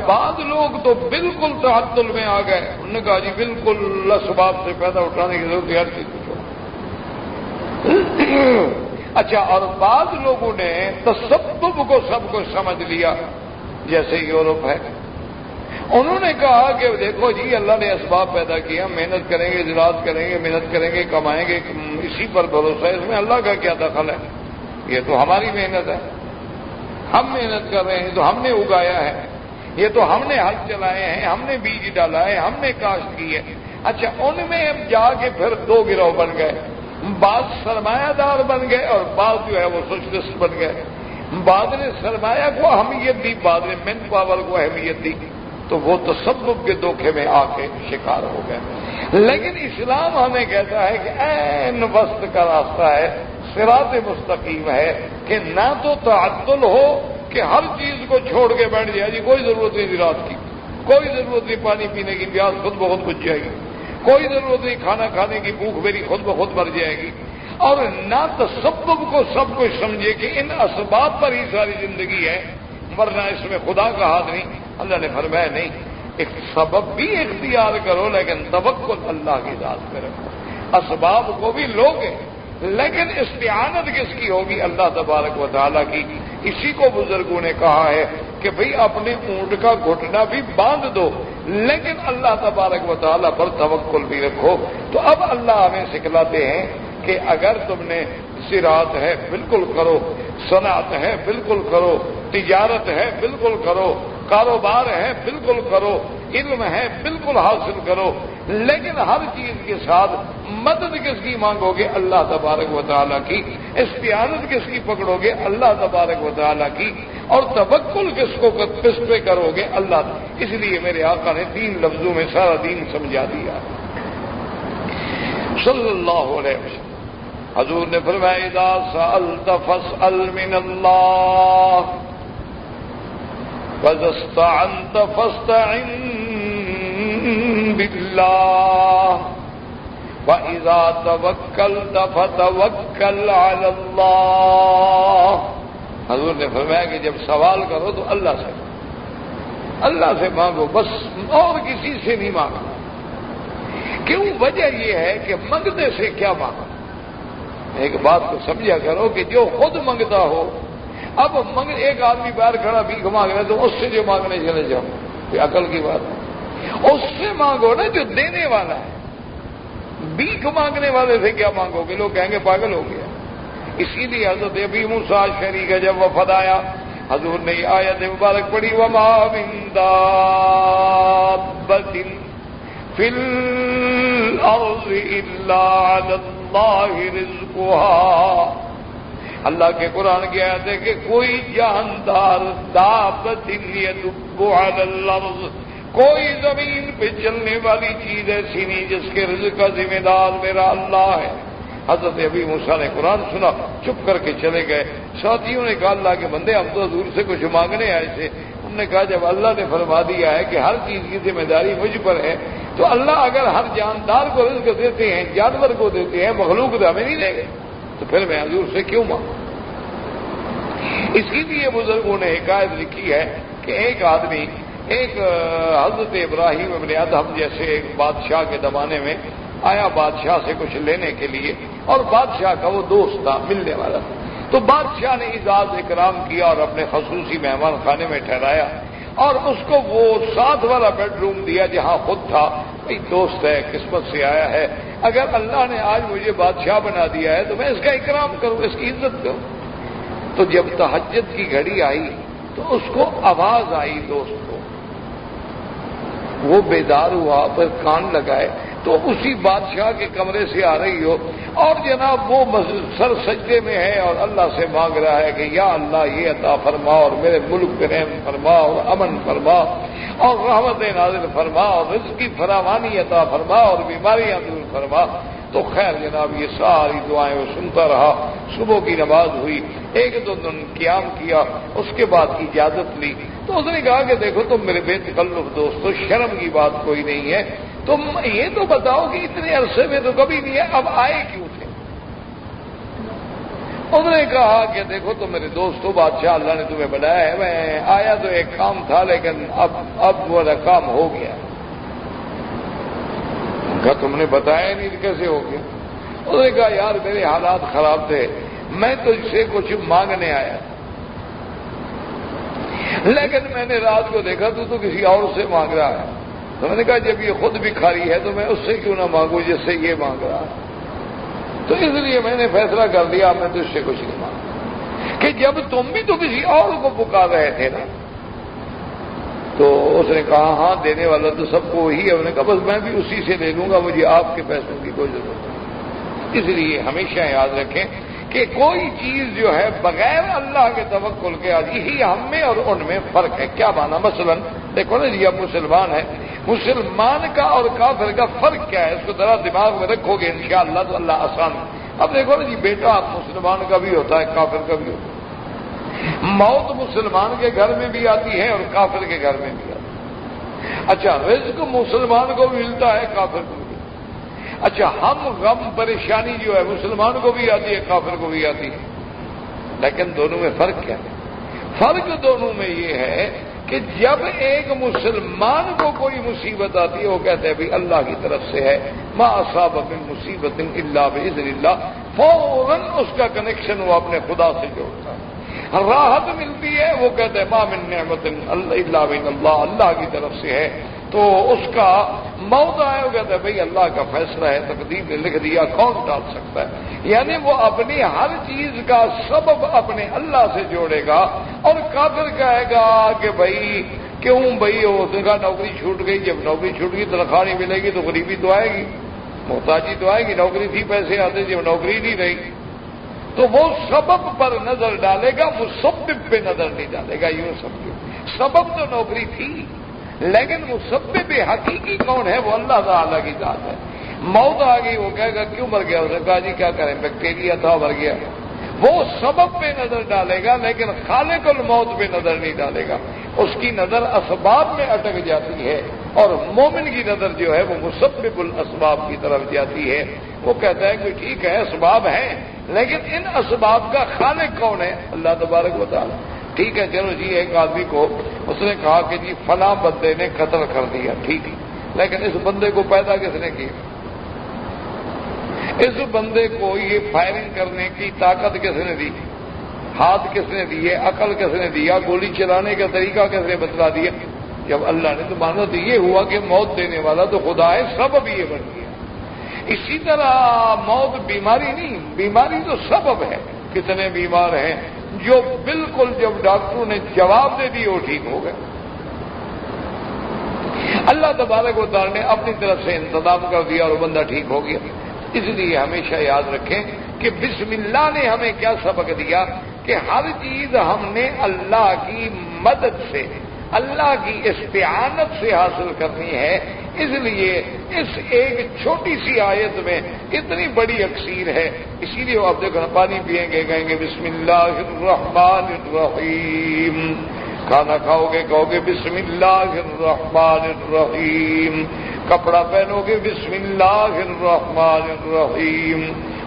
بعض لوگ تو بالکل تعطل میں آ گئے، انہوں نے کہا جی بالکل اسباب سے پیدا اٹھانے کی ضرورت ہے، ہر چیز کو چھوڑو۔ اچھا، اور بعض لوگوں نے تسبب کو سب کچھ سمجھ لیا، جیسے یورپ ہے، انہوں نے کہا کہ دیکھو جی اللہ نے اسباب پیدا کیا، محنت کریں گے، زراعت کریں گے، محنت کریں گے، کمائیں گے، اسی پر بھروسہ ہے، اس میں اللہ کا کیا دخل ہے؟ یہ تو ہماری محنت ہے، ہم محنت کر رہے ہیں تو ہم نے اگایا ہے، یہ تو ہم نے ہل چلائے ہیں، ہم نے بیج ڈالا ہے، ہم نے کاشت کی ہے۔ اچھا، ان میں اب جا کے پھر دو گروہ بن گئے، بعض سرمایہ دار بن گئے اور بعض جو ہے وہ سوشلسٹ بن گئے۔ بعض نے سرمایہ کو اہمیت دی، بعض نے مین پاور کو اہمیت دی، تو وہ تسبب کے دھوکے میں آ کے شکار ہو گئے۔ لیکن اسلام ہمیں کہتا ہے کہ عین وسط کا راستہ ہے، صراط مستقیم ہے، کہ نہ تو تعطل ہو کہ ہر چیز کو چھوڑ کے بیٹھ جائے، جی کوئی ضرورت نہیں زراعت کی، کوئی ضرورت نہیں پانی پینے کی، پیاس خود بخود بجھ جائے گی، کوئی ضرورت نہیں کھانا کھانے کی، بھوک میری خود بخود مر جائے گی، اور نہ تسبب کو سب کچھ سمجھے کہ ان اسباب پر ہی ساری زندگی ہے، ورنہ اس میں خدا کا ہاتھ نہیں۔ اللہ نے فرمایا نہیں، ایک سبب بھی اختیار کرو لیکن توکل اللہ کی ذات پہ رکھو، اسباب کو بھی لوگے لیکن استعانت کس کی ہوگی؟ اللہ تبارک و تعالیٰ کی۔ اسی کو بزرگوں نے کہا ہے کہ بھئی اپنے اونٹ کا گھٹنا بھی باندھ دو لیکن اللہ تبارک و تعالیٰ پر توکل بھی رکھو۔ تو اب اللہ ہمیں سکھلاتے ہیں کہ اگر تم نے زراعت ہے بالکل کرو، صنعت ہے بالکل کرو، تجارت ہے بالکل کرو، کاروبار ہے بالکل کرو، علم ہے بالکل حاصل کرو، لیکن ہر چیز کے ساتھ مدد کس کی مانگو گے؟ اللہ تبارک و تعالیٰ کی۔ استعانت کس کی پکڑو گے؟ اللہ تبارک و تعالیٰ کی۔ اور توکل کس پہ کرو گے؟ اللہ۔ اس لیے میرے آقا نے 3 لفظوں میں سارا دین سمجھا دیا صلی اللہ علیہ وسلم۔ حضور نے فرمایا اذا سألت فاسأل من اللہ وَإِذَا اسْتَعَنْتَ فَاسْتَعِنْ بِاللَّهِ وَإِذَا تَوَكَّلْتَ فَتَوَكَّلْ عَلَى اللَّهِ۔ حضور نے فرمایا کہ جب سوال کرو تو اللہ سے مانگو، بس اور کسی سے نہیں مانگو۔ کیوں؟ وجہ یہ ہے کہ مانگنے سے کیا مانگو؟ ایک بات کو سمجھا کرو کہ جو خود مانگتا ہو، اب ایک آدمی باہر کھڑا بھیک مانگ رہا ہے تو اس سے جو مانگنے چلے جاؤ، کوئی عقل کی بات ہے؟ اس سے مانگو نا جو دینے والا ہے، بھیک مانگنے والے سے کیا مانگو گے؟ لوگ کہیں گے پاگل ہو گیا۔ اسی لیے حضرت ابی موسیٰ اشعری کا جب وفد آیا، حضور نے آیت مبارک پڑھی وَمَا مِن دَابَّةٍ فِي الْأَرْضِ إِلَّا عَلَى اللَّهِ رِزْقُهَا۔ اللہ کے قرآن کی آیت ہے کہ کوئی جاندار دابۃ یدب علی الارض، کوئی زمین پہ چلنے والی چیز ایسی نہیں جس کے رزق کا ذمہ دار میرا اللہ ہے۔ حضرت ابی موسیٰ نے قرآن سنا، چپ کر کے چلے گئے۔ ساتھیوں نے کہا اللہ کے بندے ہم تو حضور سے کچھ مانگنے آئے تھے۔ انہوں نے کہا جب اللہ نے فرما دیا ہے کہ ہر چیز کی ذمہ داری مجھ پر ہے تو اللہ اگر ہر جاندار کو رزق دیتے ہیں، جانور کو دیتے ہیں، مخلوق تو ہمیں نہیں دیں گے، تو پھر میں حضور سے کیوں مانگوں؟ اسی لیے بزرگوں نے حکایت لکھی ہے کہ ایک آدمی حضرت ابراہیم ابن ادہم جیسے ایک بادشاہ کے زمانے میں آیا بادشاہ سے کچھ لینے کے لیے، اور بادشاہ کا وہ دوست تھا، ملنے والا تھا، تو بادشاہ نے اعزاز اکرام کیا اور اپنے خصوصی مہمان خانے میں ٹھہرایا اور اس کو وہ ساتھ والا بیڈ روم دیا جہاں خود تھا۔ بھائی دوست ہے، قسمت سے آیا ہے، اگر اللہ نے آج مجھے بادشاہ بنا دیا ہے تو میں اس کا اکرام کروں، اس کی عزت کروں۔ تو جب تہجد کی گھڑی آئی تو اس کو آواز آئی دوست کو، وہ بیدار ہوا، پر کان لگائے تو اسی بادشاہ کے کمرے سے آ رہی ہو اور جناب وہ سر سجدے میں ہے اور اللہ سے مانگ رہا ہے کہ یا اللہ یہ عطا فرما اور میرے ملک پہ رحم فرما اور امن فرما اور رحمت نازل فرما اور رزق کی فراوانی عطا فرما اور بیماریاں دور فرما۔ تو خیر جناب یہ ساری دعائیں وہ سنتا رہا۔ صبح کی نماز ہوئی، 1-2 دن قیام کیا، اس کے بعد اجازت لی تو اس نے کہا کہ دیکھو تم میرے بے تکلف دوستو، شرم کی بات کوئی نہیں ہے، تم یہ تو بتاؤ کہ اتنے عرصے میں تو کبھی نہیں ہے، اب آئے کیوں تھے؟ انہوں نے کہا کہ دیکھو تو میرے دوستو، بادشاہ اللہ نے تمہیں بنایا ہے، میں آیا تو ایک کام تھا لیکن اب وہ کام ہو گیا۔ کہا تم نے بتایا نہیں کیسے ہو گیا؟ انہوں نے کہا یار میرے حالات خراب تھے، میں تجھ سے کچھ مانگنے آیا لیکن میں نے رات کو دیکھا تو کسی اور سے مانگ رہا ہے، تو میں نے کہا جب یہ خود بھکاری ہے تو میں اس سے کیوں نہ مانگوں جس سے یہ مانگ رہا ہے، تو اس لیے میں نے فیصلہ کر دیا میں تجھ سے کچھ نہیں مانگا، کہ جب تم بھی تو کسی اور کو پکار رہے تھے نا۔ تو اس نے کہا ہاں دینے والا تو سب کو وہی ہے۔ انہوں نے کہا بس میں بھی اسی سے لے لوں گا، مجھے آپ کے پیسوں کی کوئی ضرورت نہیں۔ اس لیے ہمیشہ یاد رکھیں کہ کوئی چیز جو ہے بغیر اللہ کے توکل کے آتی ہی ہم میں اور ان میں فرق ہے۔ کیا مانا؟ مثلا دیکھو نا جی، اب مسلمان ہے، مسلمان کا اور کافر کا فرق کیا ہے؟ اس کو ذرا دماغ میں رکھو گے انشاءاللہ تو اللہ آسان ہے۔ اب دیکھو نا جی، بیٹا مسلمان کا بھی ہوتا ہے، کافر کا بھی ہوتا ہے۔ موت مسلمان کے گھر میں بھی آتی ہے اور کافر کے گھر میں بھی آتی ہے۔ اچھا، رزق مسلمان کو بھی ملتا ہے، کافر کو بھی۔ اچھا، ہم غم پریشانی جو ہے مسلمان کو بھی آتی ہے، کافر کو بھی آتی ہے، لیکن دونوں میں فرق کیا ہے؟ فرق دونوں میں یہ ہے کہ جب ایک مسلمان کو کوئی مصیبت آتی ہے وہ کہتے ہیں بھی اللہ کی طرف سے ہے، ما اصاب من مصیبت الا باذن اللہ، فوراً اس کا کنیکشن وہ اپنے خدا سے جوڑتا ہے۔ راحت ملتی ہے وہ کہتے ہیں ما من نعمت الا من اللہ، اللہ کی طرف سے ہے۔ تو اس کا موت آئے وہ کہتا ہے بھئی اللہ کا فیصلہ ہے، تقدیر نے لکھ دیا، کون ٹال سکتا ہے؟ یعنی وہ اپنی ہر چیز کا سبب اپنے اللہ سے جوڑے گا، اور کافر کہے گا کہ بھئی کیوں بھئی وہ کا نوکری چھوٹ گئی، جب نوکری چھوٹ گئی تنخواہ نہیں ملے گی تو غریبی تو آئے گی، محتاجی تو آئے گی، نوکری تھی پیسے آتے، جب نوکری نہیں رہی تو وہ سبب پر نظر ڈالے گا، مسبب پہ نظر نہیں ڈالے گا۔ یوں سمجھو، سبب تو نوکری تھی لیکن مسبب حقیقی کون ہے؟ وہ اللہ تعالیٰ کی ذات ہے۔ موت آ گئی وہ کہے گا کیوں مر گیا؟ اس نے کہا جی کیا کریں، بیکٹیریا تھا مر گیا۔ وہ سبب پہ نظر ڈالے گا لیکن خالق الموت پہ نظر نہیں ڈالے گا، اس کی نظر اسباب میں اٹک جاتی ہے، اور مومن کی نظر جو ہے وہ مسبب الاسباب کی طرف جاتی ہے۔ وہ کہتا ہے کہ ٹھیک ہے اسباب ہیں لیکن ان اسباب کا خالق کون ہے؟ اللہ تبارک و تعالیٰ۔ ٹھیک ہے چلو جی، ایک آدمی کو اس نے کہا کہ جی فلاں بندے نے قتل کر دیا، ٹھیک ہے، لیکن اس بندے کو پیدا کس نے کیا؟ اس بندے کو یہ فائرنگ کرنے کی طاقت کس نے دی؟ ہاتھ کس نے دیے؟ عقل کس نے دیا؟ گولی چلانے کا طریقہ کس نے بتلا دیا؟ جب اللہ نے تو مانا تو یہ ہوا کہ موت دینے والا تو خدا ہے، سبب یہ بن گیا۔ اسی طرح موت بیماری نہیں، بیماری تو سبب ہے۔ کتنے بیمار ہیں جو بالکل جب ڈاکٹروں نے جواب دے دی وہ ٹھیک ہو گئے۔ اللہ تبارک و تعالی نے اپنی طرف سے انتظام کر دیا اور وہ بندہ ٹھیک ہو گیا۔ اس لیے ہمیشہ یاد رکھیں کہ بسم اللہ نے ہمیں کیا سبق دیا کہ ہر چیز ہم نے اللہ کی مدد سے، اللہ کی استعانت سے حاصل کرنی ہے۔ اس لیے اس ایک چھوٹی سی آیت میں اتنی بڑی اکثیر ہے، اسی لیے آپ دیکھو پانی پئیں گے کہیں گے بسم اللہ الرحمن الرحیم، کھانا کھاؤ گے کہو گے بسم اللہ الرحمن الرحیم، کپڑا پہنو گے بسم اللہ الرحمن الرحیم،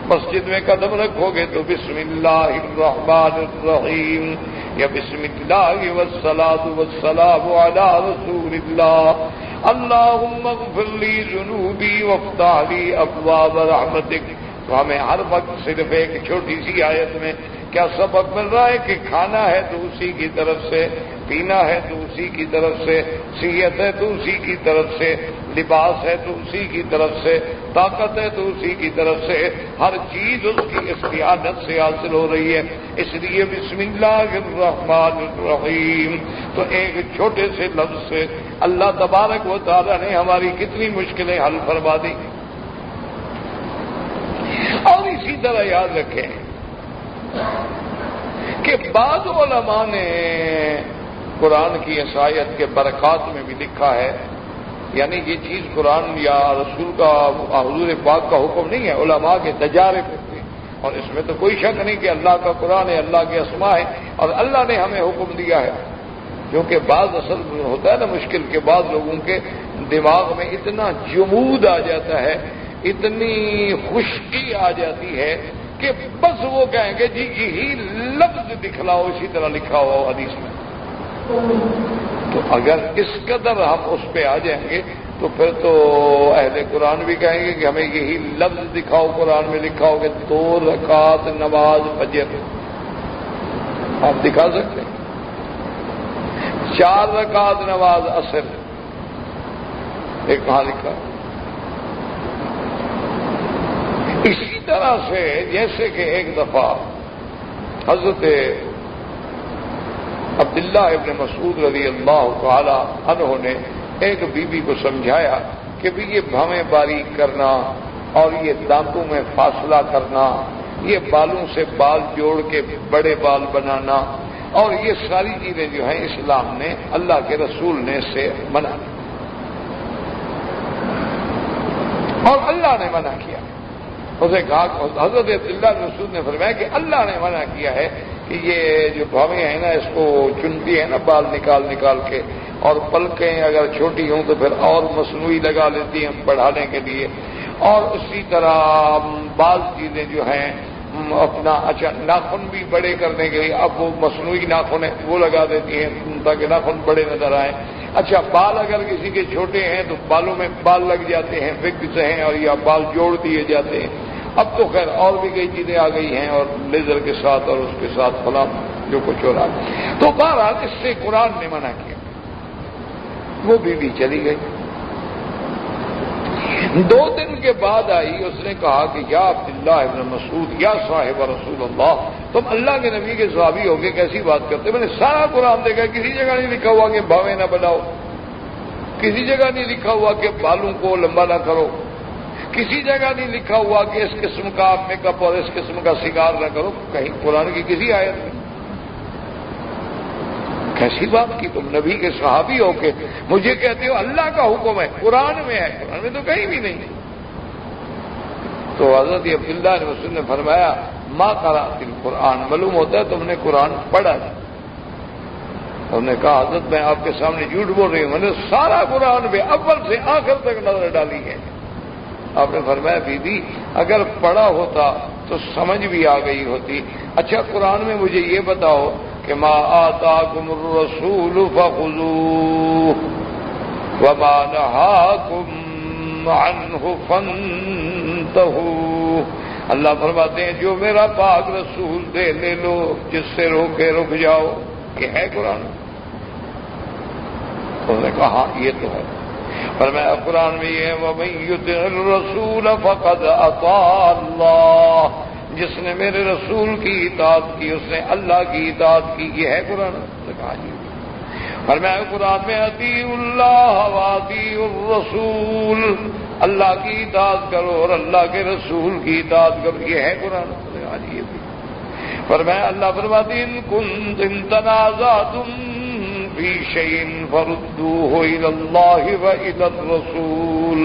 مسجد میں قدم رکھو گے تو بسم اللہ الرحمن الرحیم، یا بسم اللہ والصلاۃ والسلام علی رسول اللہ، اللہم اغفر لی ذنوبی وافتح لی ابواب رحمتک۔ تو ہمیں ہر وقت صرف ایک چھوٹی سی آیت میں کیا سبق مل رہا ہے کہ کھانا ہے تو اسی کی طرف سے، پینا ہے تو اسی کی طرف سے، صحت ہے تو اسی کی طرف سے، لباس ہے تو اسی کی طرف سے، طاقت ہے تو اسی کی طرف سے، ہر چیز اس کی استعانت سے حاصل ہو رہی ہے۔ اس لیے بسم اللہ الرحمن الرحیم، تو ایک چھوٹے سے لفظ سے اللہ تبارک و تعالی نے ہماری کتنی مشکلیں حل فرما دی۔ اور اسی طرح یاد رکھیں کہ بعض علماء نے قرآن کی اس آیت کے برکات میں بھی لکھا ہے، یعنی یہ چیز قرآن یا رسول کا حضور پاک کا حکم نہیں ہے، علماء کے تجارب ہوتے ہیں، اور اس میں تو کوئی شک نہیں کہ اللہ کا قرآن ہے، اللہ کے اسماء ہے، اور اللہ نے ہمیں حکم دیا ہے۔ کیونکہ بعض اصل ہوتا ہے نا مشکل کے بعض لوگوں کے دماغ میں اتنا جمود آ جاتا ہے، اتنی خشکی آ جاتی ہے کہ بس وہ کہیں گے جی یہی لفظ دکھلاؤ، اسی طرح لکھا ہوا حدیث میں. تو اگر اس قدر ہم اس پہ آ جائیں گے تو پھر تو اہل قرآن بھی کہیں گے کہ ہمیں یہی لفظ دکھاؤ، قرآن میں لکھا ہو کہ 2 رکعت نماز فجر. آپ دکھا سکتے ہیں 4 رکعت نماز عصر، ایک کہاں لکھا؟ اسی طرح سے جیسے کہ ایک دفعہ حضرت عبداللہ ابن مسعود رضی اللہ تعالی عنہ نے ایک بی بی کو سمجھایا کہ بھی یہ بھویں باریک کرنا اور یہ دانتوں میں فاصلہ کرنا، یہ بالوں سے بال جوڑ کے بڑے بال بنانا، اور یہ ساری چیزیں جو ہیں اسلام نے، اللہ کے رسول نے اس سے منع کی، اور اللہ نے منع کیا. اسے کہا حضرت عبداللہ رسول نے فرمایا کہ اللہ نے منع کیا ہے کہ یہ جو بھویں ہیں نا اس کو چنتی ہے نا بال نکال نکال کے، اور پلکیں اگر چھوٹی ہوں تو پھر اور مصنوعی لگا لیتی ہیں بڑھانے کے لیے، اور اسی طرح بعض چیزیں جو ہیں اپنا اچھا ناخن بھی بڑے کرنے کے لیے اب وہ مصنوعی ناخن ہیں وہ لگا دیتی ہیں تاکہ ناخن بڑے نظر آئیں. اچھا بال اگر کسی کے چھوٹے ہیں تو بالوں میں بال لگ جاتے ہیں، فکس ہیں، اور یا بال جوڑ دیے جاتے ہیں. اب تو خیر اور بھی کئی چیزیں آ گئی ہیں، اور لیزر کے ساتھ اور اس کے ساتھ فلاں جو کچھ ہو رہا ہے. تو بہرحال اس سے قرآن نے منع کیا. وہ بیوی چلی گئی. 2 دن کے بعد آئی، اس نے کہا کہ یا عبداللہ ابن مسعود، یا صاحب رسول اللہ، تم اللہ کے نبی کے صحابی ہو کے کیسی بات کرتے؟ میں نے سارا قرآن دیکھا، کسی جگہ نہیں لکھا ہوا کہ بھاویں نہ بناؤ، کسی جگہ نہیں لکھا ہوا کہ بالوں کو لمبا نہ کرو، کسی جگہ نہیں لکھا ہوا کہ اس قسم کا میک اپ اور اس قسم کا سنگار نہ کرو. کہیں قرآن کی کسی آیت میں. کیسی بات کی؟ تم نبی کے صحابی ہو کے مجھے کہتے ہو اللہ کا حکم ہے، قرآن میں ہے، قرآن میں تو کہیں بھی نہیں. تو حضرت عبداللہ نے رسول نے فرمایا ما قرأت القرآن، معلوم ہوتا ہے تم نے قرآن پڑھا ہے. انہوں نے کہا حضرت میں آپ کے سامنے جھوٹ بول رہی ہوں، میں نے سارا قرآن میں اول سے آخر تک نظر ڈالی ہے. آپ نے فرمایا بی بی اگر پڑھا ہوتا تو سمجھ بھی آ گئی ہوتی. اچھا قرآن میں مجھے یہ بتاؤ کہ ما آتاکم الرسول فخذوہ وما نہاکم عنہ فانتہوا. اللہ فرماتے ہیں جو میرا پاک رسول دے لے لو، جس سے روکے رک جاؤ. کہ ہے قرآن؟ انہوں نے کہا ہاں یہ تو ہے. فرمایا قرآن میں یہ ہے وَمَن يُطِعِ الرَّسُولَ فَقَدْ أَطَاعَ اللَّهَ، جس نے میرے رسول کی اطاعت کی اس نے اللہ کی اطاعت کی. یہ ہے قرآن؟ کہا جی. فرمایا قرآن میں اطیعوا اللہ واطیعوا الرسول، اللہ کی اطاعت کرو اور اللہ کے رسول کی اطاعت کرو. یہ ہے قرآن؟ کہا جی یہ بھی. فرمایا اللہ فرماتے ہیں ان کنتم تنازعتم فی شیء فردوہ الی اللہ والی الرسول،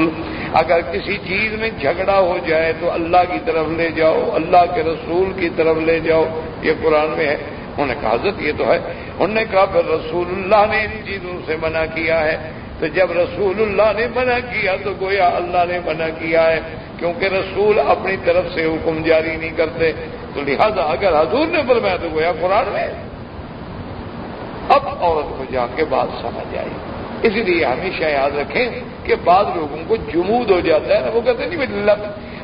اگر کسی چیز میں جھگڑا ہو جائے تو اللہ کی طرف لے جاؤ، اللہ کے رسول کی طرف لے جاؤ. یہ قرآن میں ہے. انہوں نے کہا حضرت یہ تو ہے. انہوں نے کہا پھر رسول اللہ نے ان چیزوں سے منع کیا ہے. تو جب رسول اللہ نے منع کیا تو گویا اللہ نے منع کیا ہے، کیونکہ رسول اپنی طرف سے حکم جاری نہیں کرتے. تو لہذا اگر حضور نے فرمایا تو گویا قرآن میں. اب عورت کو جا کے بات سمجھ آئی. اس لیے ہمیشہ یاد رکھیں کہ بعض لوگوں کو جمود ہو جاتا ہے نا، وہ کہتے ہیں نہیں بلّہ.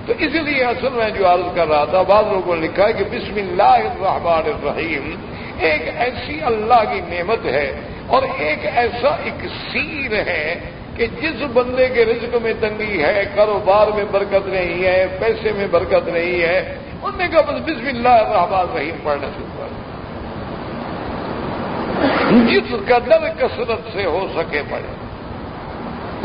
تو اس لیے اصل میں جو عرض کر رہا تھا بعض لوگوں نے لکھا ہے کہ بسم اللہ الرحمن الرحیم ایک ایسی اللہ کی نعمت ہے اور ایک ایسا اکسیر ہے کہ جس بندے کے رزق میں تنگی ہے، کاروبار میں برکت نہیں ہے، پیسے میں برکت نہیں ہے، انہوں نے کہا بس بسم اللہ الرحمن الرحیم پڑھنا شروع کر، جس قدر کثرت سے ہو سکے پڑھے.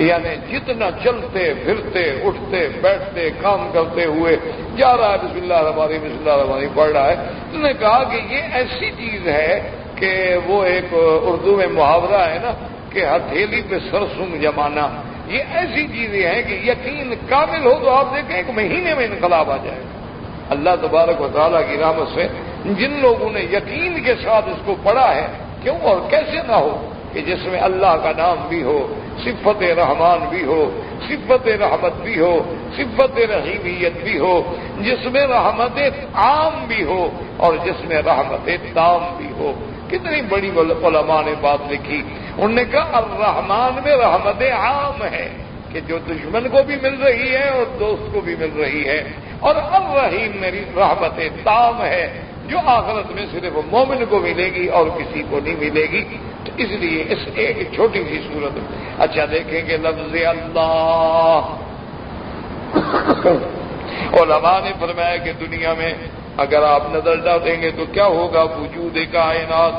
یعنی جتنا چلتے پھرتے اٹھتے بیٹھتے کام کرتے ہوئے جا رہا ہے بسم اللہ الرحمن الرحیم بسم اللہ الرحمن الرحیم پڑھ رہا ہے. انہوں نے کہا کہ یہ ایسی چیز ہے کہ وہ ایک اردو میں محاورہ ہے نا کہ ہتھیلی پہ سرسنگ جمانا. یہ ایسی چیزیں ہیں کہ یقین کامل ہو تو آپ دیکھیں 1 مہینے میں انقلاب آ جائے گا. اللہ تبارک و تعالیٰ کی رحمت سے جن لوگوں نے یقین کے ساتھ اس کو پڑھا ہے، کیوں اور کیسے نہ ہو کہ جس میں اللہ کا نام بھی ہو، صفت رحمان بھی ہو، صفت رحمت بھی ہو، صفت رحیمیت بھی ہو، جس میں رحمت عام بھی ہو اور جس میں رحمت تام بھی ہو۔ کتنی بڑی علماء نے بات لکھی، انہوں نے کہا الرحمن میں رحمت عام ہے کہ جو دشمن کو بھی مل رہی ہے اور دوست کو بھی مل رہی ہے، اور الرحیم میری رحمت تام ہے جو آخرت میں صرف مومن کو ملے گی اور کسی کو نہیں ملے گی۔ تو اس لیے اس ایک چھوٹی سی صورت اچھا دیکھیں کہ لفظ اللہ علماء نے فرمایا کہ دنیا میں اگر آپ نظر ڈالیں گے تو کیا ہوگا، وجود کائنات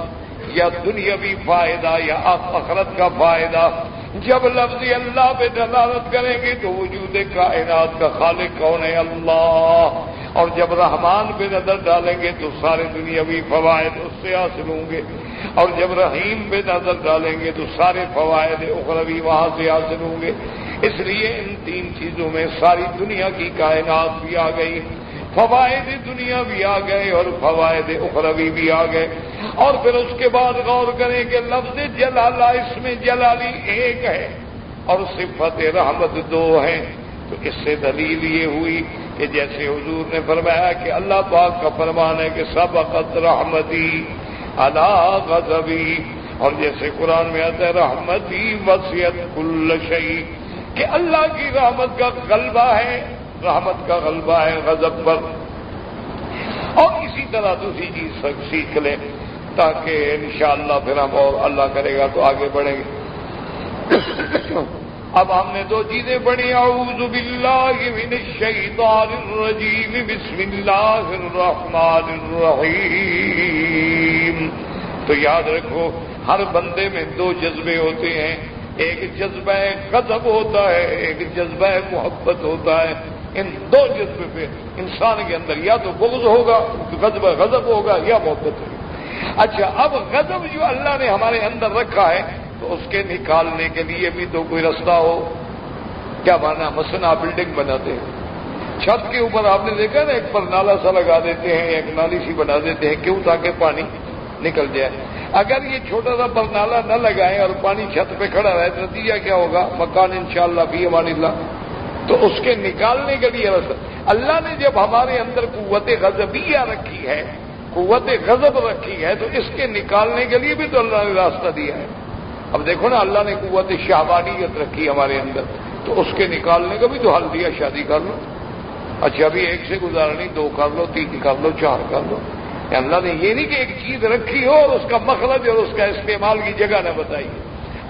یا دنیاوی فائدہ یا آخرت کا فائدہ۔ جب لفظ اللہ پہ دلالت کریں گے تو وجود کائنات کا خالق کون ہے؟ اللہ۔ اور جب رحمان پہ نظر ڈالیں گے تو سارے دنیاوی فوائد اس سے حاصل ہوں گے، اور جب رحیم پہ نظر ڈالیں گے تو سارے فوائد اخروی وہاں سے حاصل ہوں گے۔ اس لیے ان تین چیزوں میں ساری دنیا کی کائنات بھی آ گئی، فوائد دنیا بھی آ گئے اور فوائد اخروی بھی آ گئے۔ اور پھر اس کے بعد غور کریں کہ لفظ جلالہ اس میں جلالی ایک ہے اور صفت رحمت دو ہیں، تو اس سے دلیل یہ ہوئی کہ جیسے حضور نے فرمایا کہ اللہ پاک کا فرمان ہے کہ سبقت رحمتی علی غضبی، اور جیسے قرآن میں آتا ہے رحمتی وسعت کل شیء، کہ اللہ کی رحمت کا غلبہ ہے، رحمت کا غلبہ ہے غضب پر۔ اور اسی طرح دوسری چیز سیکھ لیں تاکہ انشاءاللہ پھر ہم اور اللہ کرے گا تو آگے بڑھیں گے۔ اب ہم نے دو چیزیں پڑھی، اعوذ باللہ من الشیطان الرجیم بسم اللہ الرحمن الرحیم۔ تو یاد رکھو ہر بندے میں دو جذبے ہوتے ہیں، ایک جذبہ غضب ہوتا ہے، ایک جذبہ محبت ہوتا ہے۔ ان دو جذبے پہ انسان کے اندر یا تو بغض ہوگا تو غضب ہوگا یا محبت ہوگی۔ اچھا اب غضب جو اللہ نے ہمارے اندر رکھا ہے تو اس کے نکالنے کے لیے بھی تو کوئی رستہ ہو۔ کیا مانا؟ مثلا بلڈنگ بناتے ہیں، چھت کے اوپر آپ نے دیکھا نا ایک پر نالا سا لگا دیتے ہیں، ایک نالی سی بنا دیتے ہیں، کیوں؟ تاکہ پانی نکل جائے۔ اگر یہ چھوٹا سا پر نالا نہ لگائیں اور پانی چھت پہ کھڑا رہے تو نتیجہ کیا ہوگا؟ مکان انشاءاللہ فی امان اللہ۔ تو اس کے نکالنے کے لیے اللہ نے جب ہمارے اندر قوت غضبیہ رکھی ہے، قوت غضب رکھی ہے، تو اس کے نکالنے کے لیے بھی تو اللہ نے راستہ دیا ہے۔ اب دیکھو نا اللہ نے قوت شہوانیت رکھی ہمارے اندر، تو اس کے نکالنے کا بھی تو حل دیا، شادی کر لو۔ اچھا ابھی ایک سے گزارنی، دو کر لو، تین کر لو، چار کر لو۔ اللہ نے یہ نہیں کہ ایک چیز رکھی ہو اور اس کا مخرج اور اس کا استعمال کی جگہ نہ بتائی۔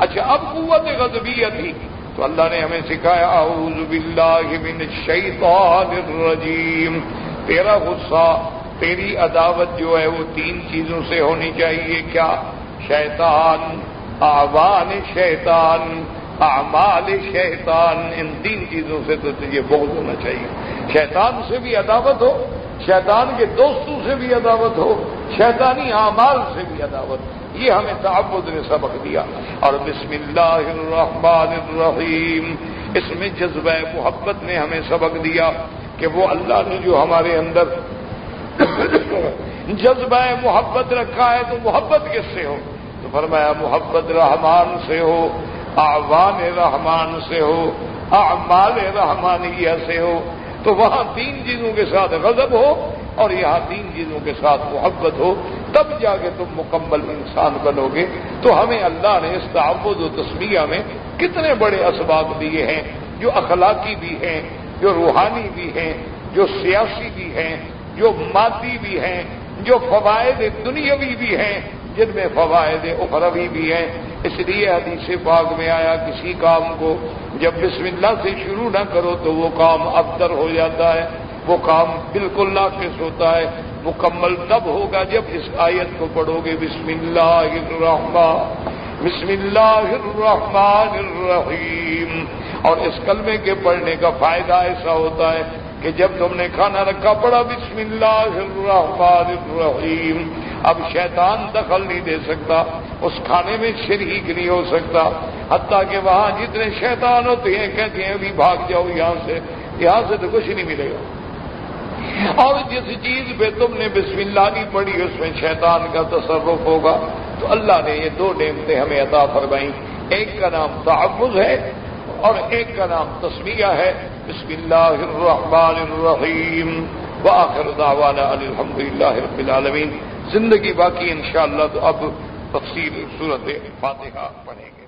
اچھا اب قوت غضبیہ تھی تو اللہ نے ہمیں سکھایا اعوذ باللہ من الشیطان الرجیم۔ تیرا غصہ، تیری عداوت جو ہے وہ تین چیزوں سے ہونی چاہیے۔ کیا؟ شیطان، اعوان شیطان، اعمال شیطان، ان تین چیزوں سے تو تجھے بغض ہونا چاہیے۔ شیطان سے بھی عداوت ہو، شیطان کے دوستوں سے بھی عداوت ہو، شیطانی اعمال سے بھی عداوت۔ یہ ہمیں تعبد نے سبق دیا۔ اور بسم اللہ الرحمن الرحیم، اس میں جذبہ محبت نے ہمیں سبق دیا کہ وہ اللہ نے جو ہمارے اندر جذبہ محبت رکھا ہے تو محبت کس سے ہو؟ تو فرمایا محبت رحمان سے ہو، اعوان رحمان سے ہو، اعمال رحمانیہ سے ہو۔ تو وہاں تین چیزوں کے ساتھ غضب ہو اور یہاں تین چیزوں کے ساتھ محبت ہو، تب جا کے تم مکمل انسان بنو گے۔ تو ہمیں اللہ نے اس تعوذ و تسمیہ میں کتنے بڑے اسباب دیے ہیں، جو اخلاقی بھی ہیں، جو روحانی بھی ہیں، جو سیاسی بھی ہیں، جو مادی بھی ہیں، جو فوائد دنیاوی بھی ہیں، جن میں فوائد اخروی بھی ہیں۔ اس لیے حدیث پاک میں آیا کسی کام کو جب بسم اللہ سے شروع نہ کرو تو وہ کام ابتر ہو جاتا ہے، وہ کام بالکل ناقص ہوتا ہے۔ مکمل تب ہوگا جب اس آیت کو پڑھو گے بسم اللہ الرحمن الرحیم۔ اور اس کلمے کے پڑھنے کا فائدہ ایسا ہوتا ہے کہ جب تم نے کھانا رکھا پڑا بسم اللہ الرحمن الرحیم، اب شیطان دخل نہیں دے سکتا، اس کھانے میں شریک نہیں ہو سکتا، حتیٰ کہ وہاں جتنے شیطان ہوتے ہیں کہتے ہیں ابھی بھاگ جاؤ یہاں سے تو کچھ نہیں ملے گا۔ اور جس چیز پہ تم نے بسم اللہ نہیں پڑھی اس میں شیطان کا تصرف ہوگا۔ تو اللہ نے یہ دو نعمتیں ہمیں عطا فرمائیں، ایک کا نام تعوذ ہے اور ایک کا نام تسمیہ ہے۔ بسم اللہ الرحمن الرحیم وآخر دعوانا الحمدللہ رب العالمین۔ زندگی باقی انشاءاللہ تو اب تفصیل سورۃ فاتحہ پڑھیں گے۔